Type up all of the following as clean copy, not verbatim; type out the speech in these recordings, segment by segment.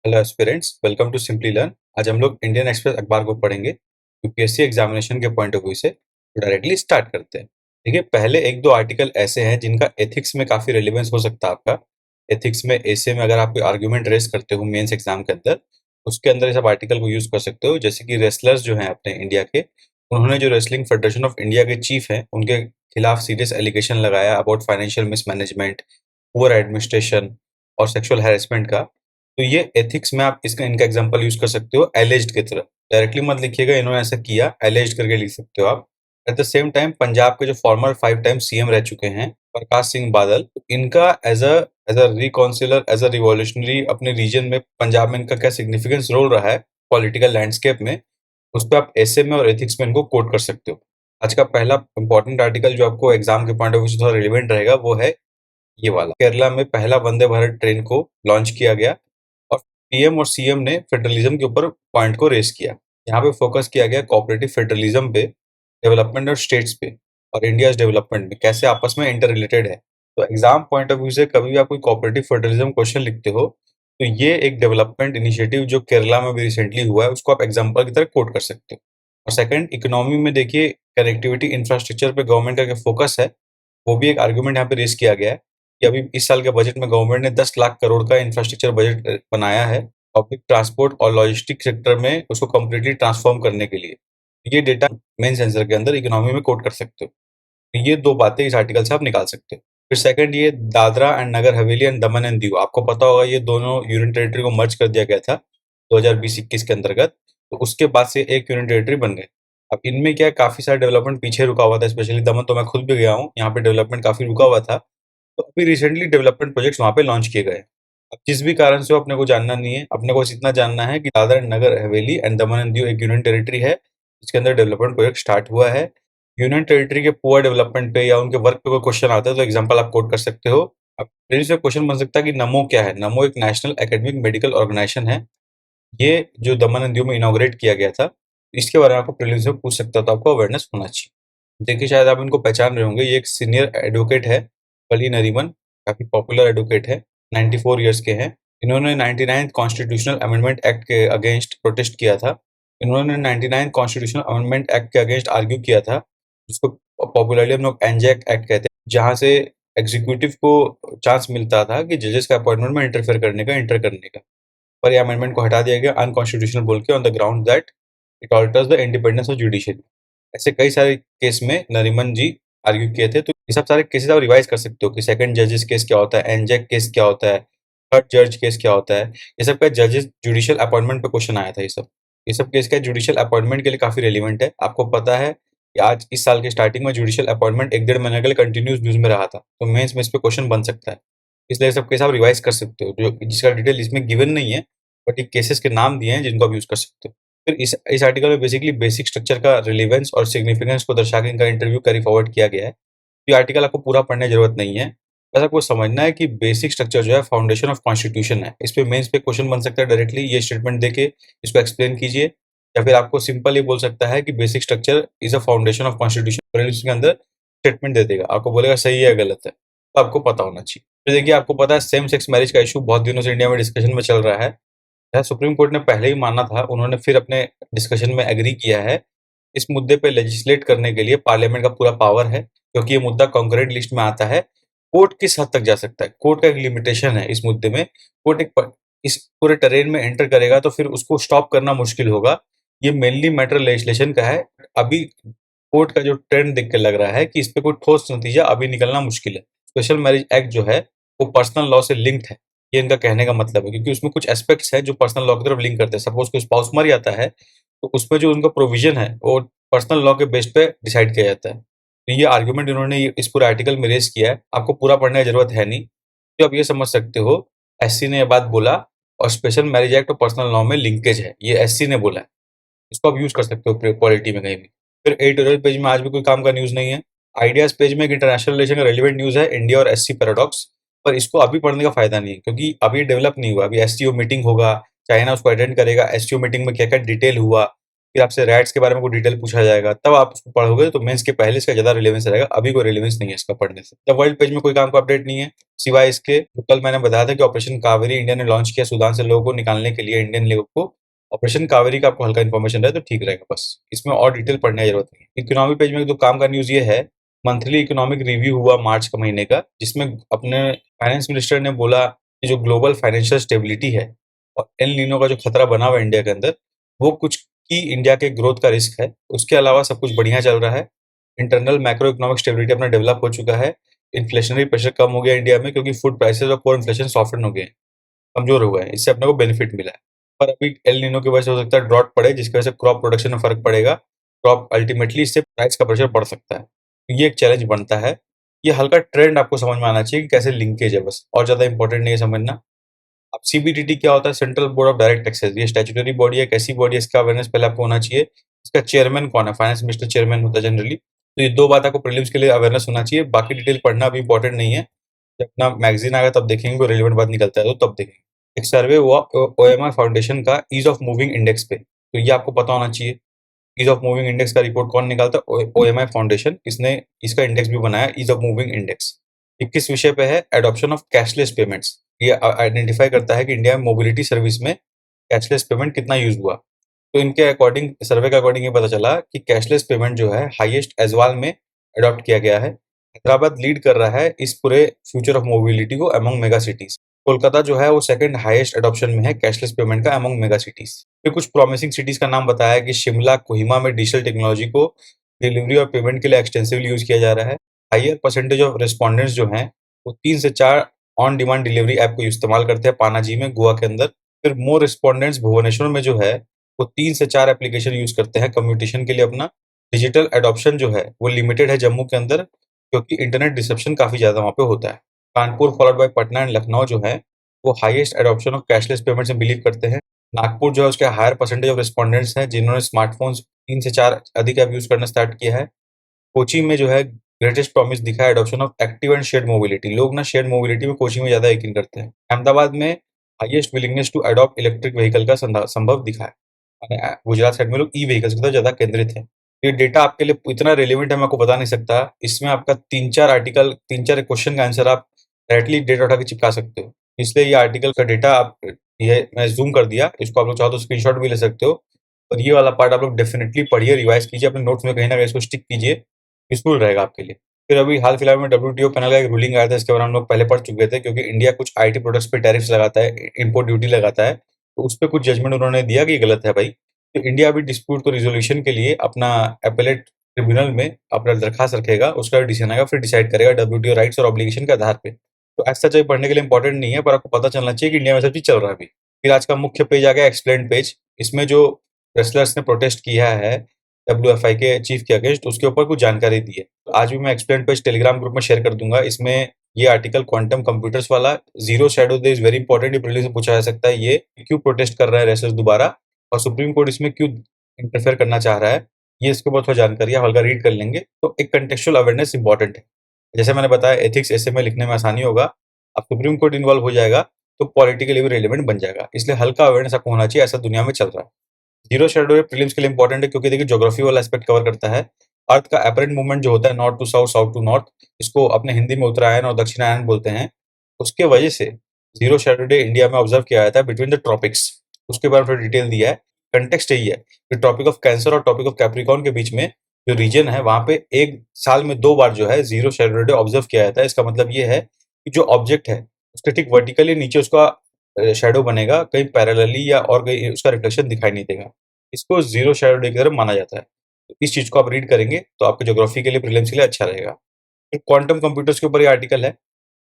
Hello aspirants, welcome to Simply Learn. आज हम लोग इंडियन एक्सप्रेस अखबार को पढ़ेंगे यूपीएससी एग्जामिनेशन के पॉइंट ऑफ व्यू से। तो डायरेक्टली स्टार्ट करते हैं। देखिए, पहले एक दो आर्टिकल ऐसे हैं जिनका एथिक्स में काफी रेलेवेंस हो सकता है आपका। एथिक्स में ऐसे में अगर आप कोई आर्ग्यूमेंट रेस करते हो मेंस एग्जाम के अंदर, उसके अंदर इस आर्टिकल को यूज कर सकते हो। जैसे कि रेसलर्स जो हैं अपने इंडिया के, उन्होंने जो रेसलिंग फेडरेशन ऑफ इंडिया के चीफ हैं उनके खिलाफ सीरियस एलिगेशन लगाया about financial mismanagement, poor administration और सेक्सुअल हैरेसमेंट का। तो ये एथिक्स में आप इसका इनका एग्जांपल यूज कर सकते हो एलिज्ड की तरह। डायरेक्टली मत लिखिएगा इन्होंने ऐसा किया, एलिज्ड करके लिख सकते हो आप। At the same time Punjab के जो फॉर्मर 5 टाइम सीएम रह चुके हैं प्रकाश सिंह बादल, तो इनका as a reconciler, as a revolutionary अपने रीजन में पंजाब में इनका क्या सिग्निफिकेंस रोल रहा है पॉलिटिकल लैंडस्केप में, उस पर आप ऐसे में और एथिक्स में इनको कोट कर सकते हो। आज का पहला इंपॉर्टेंट आर्टिकल जो आपको एग्जाम के पॉइंट ऑफ व्यू से थोड़ा रिलेवेंट रहेगा वो है ये वाला। केरला में पहला वंदे भारत ट्रेन को लॉन्च किया गया और पीएम और सीएम ने फेडरलिज्म के ऊपर पॉइंट को रेस किया। यहाँ पे फोकस किया गया कोऑपरेटिव फेडरलिज्म पे, डेवलपमेंट और स्टेट्स पे, और इंडिया डेवलपमेंट में कैसे आपस में इंटर रिलेटेड है। तो एग्जाम पॉइंट ऑफ व्यू से कभी भी आप कोई कोऑपरेटिव फेडरलिज्म क्वेश्चन लिखते हो तो ये एक डेवलपमेंट इनिशिएटिव जो केरला में भी रिसेंटली हुआ है उसको आप एग्जाम्पल की तरह कोट कर सकते हो। और सेकंड, इकोनॉमी में देखिए कनेक्टिविटी इंफ्रास्ट्रक्चर पे गवर्नमेंट का फोकस है, वो भी एक आर्गुमेंट यहाँ पे रेस किया गया है कि अभी इस साल के बजट में गवर्नमेंट ने 10 लाख करोड़ का इंफ्रास्ट्रक्चर बजट बनाया है पब्लिक ट्रांसपोर्ट और लॉजिस्टिक सेक्टर में उसको कम्प्लीटली ट्रांसफॉर्म करने के लिए। ये डेटा मेन सेंसर के अंदर इकोनॉमी में कोट कर सकते हो। तो ये दो बातें इस आर्टिकल से आप निकाल सकते हो। फिर सेकंड, ये Dadra and Nagar Haveli and Daman and Diu, आपको पता होगा ये दोनों यूनियन टेरिटरी को मर्ज कर दिया गया था 2020-21 के अंतर्गत। तो उसके बाद से एक यूनियन टेरिटरी बन गए। अब इनमें क्या है, काफी सारा डेवलपमेंट पीछे रुका हुआ था, स्पेशली दमन तो मैं खुद भी गया हूँ, यहाँ पे डेवलपमेंट काफी रुका हुआ था। तो अभी रिसेंटली डेवलपमेंट प्रोजेक्ट्स वहाँ पे लॉन्च किए गए। अब जिस भी कारण से हो अपने को जानना नहीं है, अपने को बस इतना जानना है कि Dadra and Nagar Haveli and Daman and Diu एक यूनियन टेरिटरी है जिसके अंदर डेवलपमेंट प्रोजेक्ट स्टार्ट हुआ है। यूनियन टेरिटरी के पुअर डेवलपमेंट पे या उनके वर्क पे कोई क्वेश्चन आता है तो एग्जांपल आप कोट कर सकते हो। अब प्रीलिम्स में क्वेश्चन बन सकता है कि नमो क्या है। नमो एक नेशनल एकेडमिक मेडिकल ऑर्गेनाइजेशन है, ये जो दमन एंड दीव में इनॉग्रेट किया गया था। इसके बारे में आपको प्रीलिम्स में पूछ सकता, तो आपको अवेयरनेस होना चाहिए। देखिए, शायद आप इनको पहचान रहे होंगे, ये एक सीनियर एडवोकेट है, कली नरीमन, काफी पॉपुलर एडवोकेट है, 94 ईयर्स के हैं। इन्होंने 99th कॉन्स्टिट्यूशनल अमेंडमेंट एक्ट के अगेंस्ट प्रोटेस्ट किया था। इन्होंने 99th कॉन्स्टिट्यूशनल अमेंडमेंट एक्ट के अगेंस्ट आर्ग्यू किया था, जिसको पॉपुलरली हम लोग एनजैक एक्ट कहते हैं, जहां से एग्जीक्यूटिव को चांस मिलता था कि जजेस का अपॉइंटमेंट में इंटरफेयर करने का, इंटर करने का। पर ये अमेंडमेंट को हटा दिया गया अनकॉन्स्टिट्यूशनल बोल के, on the ground that it alters the independence of judiciary. ऐसे कई सारे केस में नरीमन जी आर्ग्यू किए थे। तो ये सब सारे केसेस आप रिवाइज कर सकते हो कि सेकंड जजेस केस क्या होता है, एनजेक केस क्या होता है, थर्ड जज केस क्या होता है। ये सब का जजेस जुडिशियल अपॉइंटमेंट पे क्वेश्चन आया था। ये सब केस का जुडिशियल अपॉइंटमेंट के लिए काफी रेलिवेंट है। आपको पता है कि आज इस साल के स्टार्टिंग में जुडिशियल अपॉइंटमेंट एक डेढ़ महीने के लिए कंटिन्यूस न्यूज में रहा था, तो मेंस में इस पे क्वेश्चन बन सकता है। इसलिए ये सब केस आप रिवाइज कर सकते हो, जो जिसका डिटेल इसमें गिवन नहीं है, बट ये केसेस के नाम दिए हैं जिनको आप यूज कर सकते हो। फिर इस आर्टिकल में बेसिकली बेसिक स्ट्रक्चर का रिलेवेंस और सिग्निफिकेंस को दर्शा के इनका इंटरव्यू कैरी फॉरवर्ड किया गया है। तो ये आर्टिकल आपको पूरा पढ़ने की जरूरत नहीं है, बस आपको समझना है कि बेसिक स्ट्रक्चर जो है फाउंडेशन ऑफ कॉन्स्टिट्यूशन है। इस पे मेंस पे क्वेश्चन बन सकता है डायरेक्टली, ये स्टेटमेंट देके इसको एक्सप्लेन कीजिए। या फिर आपको सिंपल ये बोल सकता है कि basic structure is a foundation of constitution, prelims के अंदर स्टेटमेंट दे देगा, आपको बोलेगा सही है या गलत है, तो आपको पता होना चाहिए। फिर देखिए, आपको पता है सेम सेक्स मैरिज का इशू बहुत दिनों से इंडिया में डिस्कशन में चल रहा है। सुप्रीम कोर्ट ने पहले ही माना था, उन्होंने फिर अपने डिस्कशन में एग्री किया है। इस मुद्दे पे लेजिस्लेट करने के लिए पार्लियामेंट का पूरा पावर है, क्योंकि ये मुद्दा कॉन्करेंट लिस्ट में आता है। कोर्ट किस हद तक जा सकता है, कोर्ट का एक लिमिटेशन है इस मुद्दे में। कोर्ट इस पूरे टेरेन में एंटर करेगा तो फिर उसको स्टॉप करना मुश्किल होगा। ये मेनली मैटर लेजिस्लेशन का है। अभी कोर्ट का जो ट्रेंड देख के लग रहा है कि इस पे कोई ठोस नतीजा अभी निकलना मुश्किल है। स्पेशल मैरिज एक्ट जो है वो पर्सनल लॉ से लिंक्ड है, ये इनका कहने का मतलब है, क्योंकि उसमें कुछ एस्पेक्ट्स हैं जो पर्सनल लॉ की तरफ लिंक करते हैं। सपोज कोई स्पाउस मर जाता है तो उसमें जो उनका प्रोविजन है वो पर्सनल लॉ के बेस पे डिसाइड किया जाता है। तो ये आर्गुमेंट इन्होंने इस पूरे आर्टिकल में रेस किया है। आपको पूरा पढ़ने की जरूरत है नहीं, तो आप ये समझ सकते हो एससी ने ये बात बोला और स्पेशल मैरिज एक्ट और पर्सनल लॉ में लिंकेज है, ये एससी ने बोला है। इसको आप यूज कर सकते हो पॉलिटी में कहीं भी। फिर एडिटोरियल पेज में आज भी कोई काम का न्यूज नहीं है। आइडियाज पेज में एक इंटरनेशनल रिलेशन का रेलिवेंट न्यूज है, इंडिया और एससी पैराडॉक्स। पर इसको अभी पढ़ने का फायदा नहीं है, क्योंकि अभी डेवलप नहीं हुआ। अभी एससीओ मीटिंग होगा, चाइना उसको अटेंड करेगा, एससीओ मीटिंग में क्या क्या डिटेल हुआ, फिर आपसे रैट्स के बारे में कोई डिटेल पूछा जाएगा, तब आप उसको पढ़ोगे तो मेंस के पहले इसका ज़्यादा रिलेवेंस रहेगा, अभी कोई रिलेवेंस नहीं है इसका पढ़ने से। द वर्ल्ड पेज में कोई काम का अपडेट नहीं है, सिवाय इसके जो कल मैंने बताया था कि ऑपरेशन कावेरी इंडिया ने लॉन्च किया सूडान से लोगों को निकालने के लिए, इंडियन लोगों को। ऑपरेशन कावेरी का आपको हल्का इन्फॉर्मेशन रहे तो ठीक रहेगा बस, इसमें और डिटेल पढ़ने की जरूरत नहीं है। इकोनॉमी पेज में जो काम का न्यूज़ ये है, मंथली इकोनॉमिक रिव्यू हुआ मार्च के महीने का, जिसमें अपने फाइनेंस मिनिस्टर ने बोला कि जो ग्लोबल फाइनेंशियल स्टेबिलिटी है और एल नीनो का जो खतरा बना हुआ है इंडिया के अंदर, वो कुछ की इंडिया के ग्रोथ का रिस्क है। उसके अलावा सब कुछ बढ़िया चल रहा है। इंटरनल मैक्रो इकोनॉमिक स्टेबिलिटी अपना डेवलप हो चुका है। इन्फ्लेशनरी प्रेशर कम हो गया इंडिया में, क्योंकि फूड प्राइसेस और कोर इन्फ्लेशन सॉफ्टन हो गए हैं, कमजोर हुआ है। इससे अपने को बेनिफिट मिला है। पर अभी एल नीनो की वजह से हो सकता है ड्रॉट पड़े, जिसकी वजह से क्रॉप प्रोडक्शन में फर्क पड़ेगा। क्रॉप अल्टीमेटली इससे प्राइस का प्रेशर बढ़ सकता है। तो ये एक चैलेंज बनता है। ये हल्का ट्रेंड आपको समझ में आना चाहिए कि कैसे लिंकेज है, बस और ज्यादा इंपॉर्टेंट नहीं है समझना। अब सीबीडीटी क्या होता है? Central board of direct taxes. ये स्टैट्यूटरी बॉडी है, कैसी बॉडी है, इसका अवेयरनेस पहले आपको होना चाहिए। इसका चेयरमैन कौन है? फाइनेंस मिनिस्टर चेयरमैन होता है जनरली। तो ये दो बात आपको प्रीलिम्स के लिए अवेयरनेस होना चाहिए, बाकी डिटेल पढ़ना अभी इंपॉर्टेंट नहीं है। जब अपना मैगजीन आएगा तब देखेंगे, कोई रिलेवेंट बात निकलता है तो तब देखेंगे। एक सर्वे हुआ ओएमआई फाउंडेशन का ईज ऑफ मूविंग इंडेक्स पे, तो ये आपको पता होना चाहिए। ईज ऑफ मूविंग इंडेक्स का रिपोर्ट कौन निकालता है? ओएमआई फाउंडेशन। इसने इसका इंडेक्स भी बनाया, ईज ऑफ मूविंग इंडेक्स। 21 विषय पे है, एडॉप्शन ऑफ कैशलेस पेमेंट्स। ये आइडेंटिफाई करता है कि इंडिया में मोबिलिटी सर्विस में कैशलेस पेमेंट कितना यूज हुआ। तो इनके अकॉर्डिंग, सर्वे के अकॉर्डिंग ये पता चला कि कैशलेस पेमेंट जो है हाईएस्ट एजवाल में अडॉप्ट किया गया है। हैदराबाद लीड कर रहा है इस पूरे फ्यूचर ऑफ मोबिलिटी को अमंग मेगा सिटीज। कोलकाता जो है वो सेकंड हाईएस्ट अडॉप्शन में है कैशलेस पेमेंट का अमंग मेगा सिटीज। फिर कुछ प्रॉमिसिंग सिटीज का नाम बताया कि शिमला, कोहिमा में डिजिटल टेक्नोलॉजी को डिलीवरी और पेमेंट के लिए एक्सटेंसिवली यूज किया जा रहा है। हायर परसेंटेज ऑफ रिस्पॉन्डेंट्स जो हैं वो 3 से 4 ऑन डिमांड डिलीवरी ऐप को इस्तेमाल करते हैं पानाजी में, गोवा के अंदर। फिर मोर रिस्पॉन्डेंट्स भुवनेश्वर में जो है वो 3 से 4 एप्लीकेशन यूज करते हैं कम्युनिकेशन के लिए अपना। डिजिटल एडॉप्शन जो है वो लिमिटेड है जम्मू के अंदर, क्योंकि इंटरनेट डिसेप्शन काफी ज्यादा वहाँ पे होता है। Kanpur followed by Patna and Lucknow जो है वो highest adoption of cashless payments में बिलीव करते हैं। नागपुर जो है उसके हायर परसेंटेज ऑफ रिस्पॉन्डेंट्स हैं जिन्होंने स्मार्टफोन्स 3 से 4 अधिक ऐप यूज करना स्टार्ट किया है। कोची में जो है ग्रेटेस्ट प्रॉमिस दिखा है adoption of active and shared mobility. लोग ना शेयर्ड मोबिलिटी में कोची में ज्यादा यकीन करते हैं। अहमदाबाद में highest willingness to adopt electric vehicle का संभव दिखा है। गुजरात साइड में लोग ई व्हीकल्स की तरफ ज्यादा केंद्रित है। ये डेटा आपके लिए इतना रेलिवेंट है मैं आपको बता नहीं सकता। इसमें आपका 3 4 क्वेश्चन का आंसर आप डायरेक्टली डेटा उठा के चिपका सकते हो। इसलिए ये आर्टिकल का डेटा आप, ये मैं जूम कर दिया, इसको आप लोग चाहो तो स्क्रीनशॉट भी ले सकते हो। और ये वाला पार्ट आप लोग डेफिनेटली पढ़िए, रिवाइज कीजिए, अपने नोट्स में कहीं ना कहीं इसको स्टिक कीजिए, यूजफुल रहेगा आपके लिए। फिर अभी हाल फिलहाल में डब्ल्यूटीओ पैनल का एक रूलिंग आया था, इसके बारे में हम लोग पहले पढ़ चुके थे, क्योंकि इंडिया कुछ आईटी प्रोडक्ट्स पे टैरिफ्स लगाता है, इंपोर्ट ड्यूटी लगाता है, तो उस पर कुछ जजमेंट उन्होंने दिया कि ये गलत है भाई। तो इंडिया अभी डिस्प्यूट को रिजोल्यूशन के लिए अपना एपेलेट ट्रिब्यूनल में अपना दरखास्त रखेगा, उसका डिसीजन आएगा, फिर डिसाइड करेगा डब्ल्यूटीओ राइट्स और ऑब्लिगेशन के आधार पे। तो ऐसा चाहिए पढ़ने के लिए इंपॉर्टेंट नहीं है, पर आपको पता चलना चाहिए कि इंडिया में सब चीज चल रहा है अभी। फिर आज का मुख्य पेज आ गया, एक्सप्लेन पेज। इसमें जो रेसलर्स ने प्रोटेस्ट किया है डब्ल्यूएफआई के चीफ के अगेंस्ट, उसके ऊपर कुछ जानकारी दी है। तो आज भी मैं एक्सप्लेन पेज टेलीग्राम ग्रुप में शेयर कर दूंगा। इसमें ये आर्टिकल क्वांटम कंप्यूटर्स वाला, zero shadow day is very important, ये प्रीलिम्स में पूछा जा सकता है। ये क्यों प्रोटेस्ट कर रहा है रेसलर्स दोबारा, और सुप्रीम कोर्ट इसमें क्यों इंटरफेयर करना चाह रहा है, ये इसके ऊपर थोड़ा जानकारी आप हल्का रीड कर लेंगे तो एक कंटेक्चुअल अवेयरनेस इंपॉर्टेंट है। जैसे मैंने बताया, एथिक्स ऐसे में लिखने में आसानी होगा। अब सुप्रीम कोर्ट इन्वॉल्व हो जाएगा तो पॉलिटिकली भी रिलेवेंट बन जाएगा, इसलिए हल्का अवेयरनेस आपको होना चाहिए, ऐसा दुनिया में चल रहा है। जीरो शैडो प्रीलिम्स के लिए इंपॉर्टेंट है, क्योंकि देखिए ज्योग्राफी वाला एस्पेक्ट कवर करता है। अर्थ का अपरेंट मूवमेंट जो होता है north to south, south to north, इसको अपने हिंदी में उत्तरायण और दक्षिणायन बोलते हैं। उसके वजह से जीरो शैडो डे इंडिया में ऑब्जर्व किया जाता है बिटवीन द ट्रॉपिक्स। उसके बारे में थोड़ा डिटेल दिया है। कंटेक्स्ट यही है कि ट्रॉपिक ऑफ कैंसर और ट्रॉपिक ऑफ कैप्रिकॉर्न के बीच में जो रीजन है, वहां पे एक साल में 2 बार जो है जीरो शैडो डे ऑब्जर्व किया जाता है। इसका मतलब ये है कि जो ऑब्जेक्ट है उसके ठीक वर्टिकली नीचे उसका शैडो बनेगा, कहीं पैरेलली या और कहीं उसका रिफ्लेक्शन दिखाई नहीं देगा। इसको जीरो शैडो डे की तरफ माना जाता है। तो इस चीज को आप रीड करेंगे तो आपके ज्योग्राफी के लिए, प्रीलिम्स के लिए अच्छा रहेगा। फिर क्वांटम कंप्यूटर्स के ऊपर ये आर्टिकल है।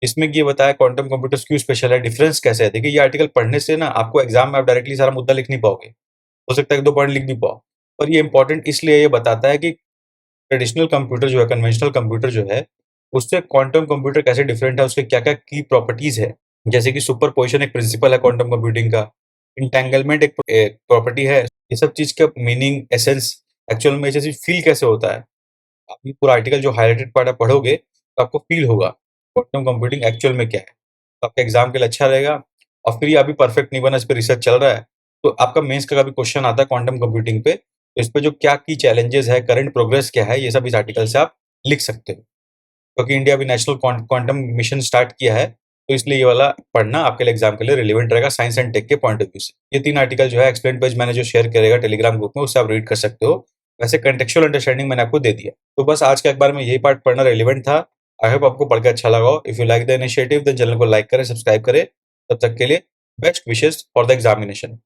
इसमें ये बताया क्वांटम कंप्यूटर्स क्यों स्पेशल है, डिफरेंस कैसे है। देखिए, ये आर्टिकल पढ़ने से ना आपको एग्जाम में आप डायरेक्टली सारा मुद्दा लिख नहीं पाओगे, हो सकता है 1 2 पॉइंट लिख भी पाओ। पर ये इंपॉर्टेंट इसलिए ये बताता है कि ट्रेडिशनल कंप्यूटर जो है, कन्वेंशनल कंप्यूटर जो है, उससे क्वांटम कंप्यूटर कैसे डिफरेंट है, उसके क्या क्या की प्रॉपर्टीज है। जैसे कि सुपरपोजिशन एक प्रिंसिपल है क्वांटम कंप्यूटिंग का, इंटेंगलमेंट एक प्रॉपर्टी है। ये सब चीज का मीनिंग, एसेंस, एक्चुअल में जैसे फील कैसे होता है, आप ये पूरा आर्टिकल जो हाइलाइटेड पार्ट आप पढ़ोगे तो आपको फील होगा क्वांटम कंप्यूटिंग एक्चुअल में क्या है। तो आपके एग्जाम के लिए अच्छा रहेगा। और फिर ये अभी परफेक्ट नहीं बना, इस पर रिसर्च चल रहा है, तो आपका मेंस का कभी क्वेश्चन आता है क्वांटम कंप्यूटिंग पे, तो इस पे जो क्या की चैलेंजेस है, करंट प्रोग्रेस क्या है, ये सब इस आर्टिकल से आप लिख सकते हो। क्योंकि इंडिया अभी नेशनल क्वांटम मिशन स्टार्ट किया है, तो इसलिए ये वाला पढ़ना आपके लिए एग्जाम के लिए रिलेवेंट रहेगा साइंस एंड टेक के पॉइंट ऑफ व्यू से। ये 3 आर्टिकल जो है एक्सप्लेन पेज मैंने जो शेयर करेगा टेलीग्राम ग्रुप में, उससे आप रीड कर सकते हो। वैसे कंटेक्चुअल अंडरस्टैंडिंग मैंने आपको दे दिया। तो बस आज के अखबार में यही पार्ट पढ़ना रिलेवेंट था। आई होप आपको पढ़ के अच्छा लगा हो। If you like the initiative then channel को लाइक करें, सब्सक्राइब करें। तब तक के लिए best wishes for the examination.